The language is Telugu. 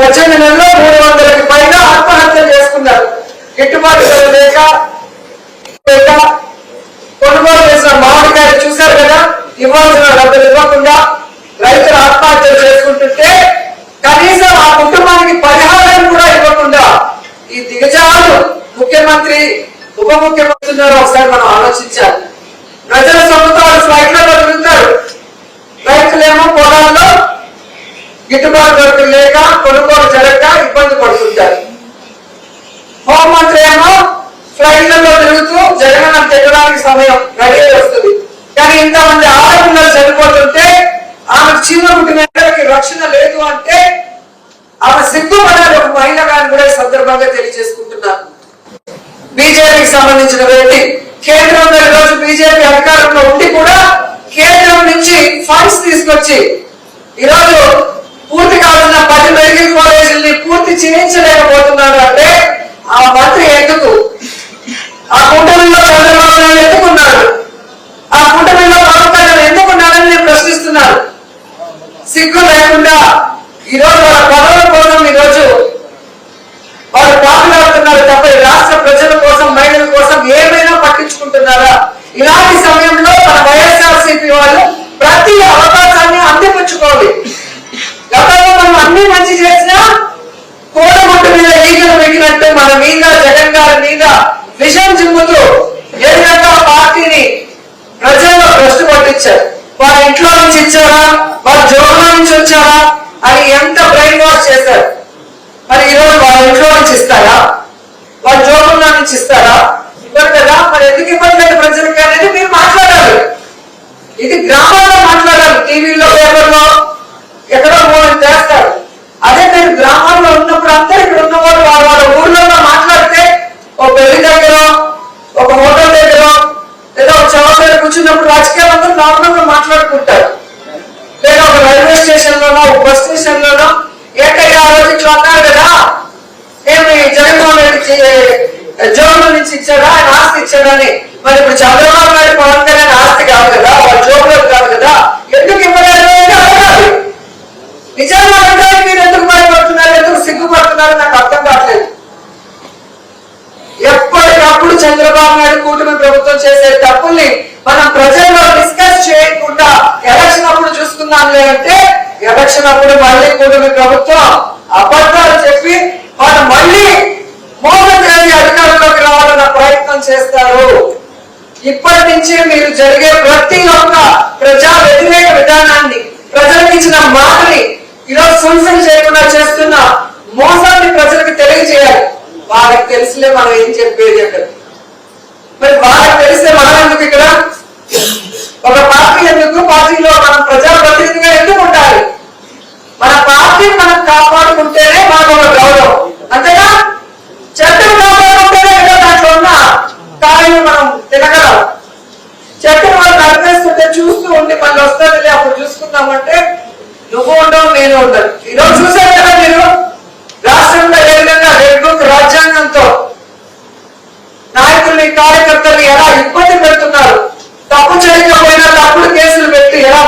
18 నెలల్లో 300కి పైగా ఆత్మహత్యలు చేసుకున్నారు. గిట్టుబాటు లేక కొనుగోలు చేసిన మామిడికాయలు చూశారు కదా, ఇవ్వాల్సిన డబ్బులు ఇవ్వకుండా రైతులు ఆత్మహత్యలు చేసుకుంటుంటే కనీసం ఆ కుటుంబానికి పరిహారం కూడా ఇవ్వకుండా ఈ దిగజాలు ముఖ్యమంత్రి ఉప ముఖ్యమంత్రి ఒకసారి మనం ఆలోచించాలి. ప్రజల సొమ్ముతో ఫ్లైట్ లో బతుకుతారు, రైతులేమో పొలాల్లో గిట్టుబాటు ధరలు లేక కొనుగోలు జరగక ఇబ్బంది పడుతుంటారు. హోంమంత్రి ఏమో ఫ్లైట్లలో తిరుగుతూ జగన్ తిరగడానికి సమయం రెడీ వస్తుంది. కానీ ఇంతమంది ఆడపిల్లలు చనిపోతుంటే ఆమెకు చీమ పుట్టినకి రక్షణ లేదు అంటే ఆమె సిగ్గుపడాలి ఒక మహిళగాని కూడా ఈ సందర్భంగా తెలియజేసుకుంటున్నారు. బీజేపీకి సంబంధించిన వ్యక్తి కేంద్రంలో ఈరోజు బీజేపీ అధికారంలో ఉండి కూడా కేంద్రం నుంచి ఫండ్స్ తీసుకొచ్చి ఈరోజు పూర్తి కావాల్సిన 10 మెడికల్ కాలేజీలని పూర్తి చేయించలేకపోతున్నారు అంటే ఆ మంత్రి ఎందుకు, ఆ కూటమిలో చంద్రబాబు నాయుడు ఎందుకున్నాడు, ఆ కూటమిలో పవన్ కళ్యాణ్ ఎందుకున్నాడని నేను ప్రశ్నిస్తున్నాను. సిగ్గు లేకుండా ఈరోజు వాళ్ళ పదవుల కోసం ఈరోజు వాళ్ళు పాటుపడుతున్నారు తప్ప రాష్ట్ర ప్రజల కోసం మహిళల కోసం ఏమైనా పట్టించుకుంటున్నారా? ఇలాంటి సమయంలో మన వైఎస్ఆర్సీపీ వాళ్ళు ప్రతి అవకాశాన్ని అందిపుచ్చుకోవాలి. గతంలో మనం అన్ని మంచి చేసినా కోడగుట్టు మీద ఈగలు వెగినట్టు మన మీద జగన్ గారి మీద విషం జిమ్ముతూ ఏ విధంగా పార్టీని ప్రజల్లో భ్రష్టు పట్టించారు. వాళ్ళ ఇంట్లో నుంచి ఇచ్చారా, వాళ్ళ జోబులో నుంచి వచ్చారా అని ఎంత బ్రెయిన్ వాష్ చేశారు. మరి ఈరోజు వాళ్ళ ఇంట్లో నుంచి ఇస్తారా, వాళ్ళ జోబుల్లో నుంచి ఇస్తారా? ఇవ్వరు కదా. మరి ఎందుకు ఇవ్వట్లేదు ప్రజలకి అనేది మీరు మాట్లాడాలి. ఇది గ్రామాల్లో మాట్లాడాలి, టీవీలో పేపర్లో ఎక్కడో చేస్తారు. అదే మీరు గ్రామాల్లో ఉన్నప్పుడు అందరూ ఇక్కడ ఉన్నవాళ్ళు వాళ్ళ వాళ్ళ ఊర్లలో మాట్లాడితే ఒక పెళ్లి దగ్గర, ఒక హోటల్ దగ్గర లేదా ఒక చౌక దగ్గర కూర్చున్నప్పుడు రాజకీయాలందరూ నార్మల్ గా మాట్లాడుకుంటారు. లేదా ఒక రైల్వే స్టేషన్ లోనో ఒక బస్ స్టేషన్ లోనో ఏంటంటే ఆ రోజు ఇట్లా అన్నారు కదా, ఏమి జగన్మోహన్ రెడ్డి జోబుల నుంచి ఇచ్చాడా, ఆయన ఆస్తి ఇచ్చాడని. మరి ఇప్పుడు చంద్రబాబు నాయుడు పవన్ కళ్యాణ్ ఆస్తి కాదు కదా, వాళ్ళ జోబులకు కాదు కదా, ఎందుకు ఇవ్వలేదు అడగాలి. నిజంగా అడగాలి. మీరు ఎందుకు భయపడుతున్నారు, ఎందుకు సిగ్గుపడుతున్నారు నాకు అర్థం కావట్లేదు. ఎప్పటికప్పుడు చంద్రబాబు నాయుడు కూటమి ప్రభుత్వం చేసే తప్పుల్ని మనం ప్రజల్లో డిస్కస్ చేయకుండా ఎలక్షన్ అప్పుడు చూసుకుందాం లేదంటే ఎలక్షన్ అప్పుడు మళ్ళీ కూటమి ప్రభుత్వం అబద్ధాలు చెప్పి వాళ్ళు మళ్ళీ మోసం చేసి అధికారంలోకి రావాలన్న ప్రయత్నం చేస్తారు. ఇప్పటి నుంచి మీరు జరిగే ప్రతి ఒక్క ప్రజా వ్యతిరేక విధానాన్ని, ప్రజలకు ఇచ్చిన మాటని ఈరోజు సున్సం చేయకుండా చేస్తున్న మోసాన్ని ప్రజలకు తెలియజేయాలి. వాళ్ళకి తెలిసిలే మనం ఏం చెప్పేది అక్కడ. మరి వాళ్ళకి తెలిస్తే మనం ఎందుకు ఇక్కడ ఒక పార్టీ ఎందుకు, పార్టీలో మనం ప్రజాప్రతినిధిగా ఎందుకు ఉండాలి? మన పార్టీని మనం కాపాడుకుంటేనే మనకు ఒక గౌరవం, అంతేగా. చెట్టును కాపాడుకుంటేనే కదా దాంట్లో ఉన్న కాయలు మనం తినగలం. చెట్టును మనం నడిపేస్తుంటే చూస్తూ ఉండి మళ్ళీ వస్తుంది అప్పుడు చూసుకుందామంటే నువ్వు ఉండవు నేను ఉండదు. ఈరోజు చూసారు కదా మీరు రాష్ట్రంలో ఏ విధంగా రెడ్ బుక్ రాజ్యాంగంతో నాయకుల్ని కార్యకర్తల్ని ఎలా ఇబ్బంది పెడుతున్నారు. తప్పు చేయకపోయినా తప్పుడు కేసులు పెట్టి ఎలా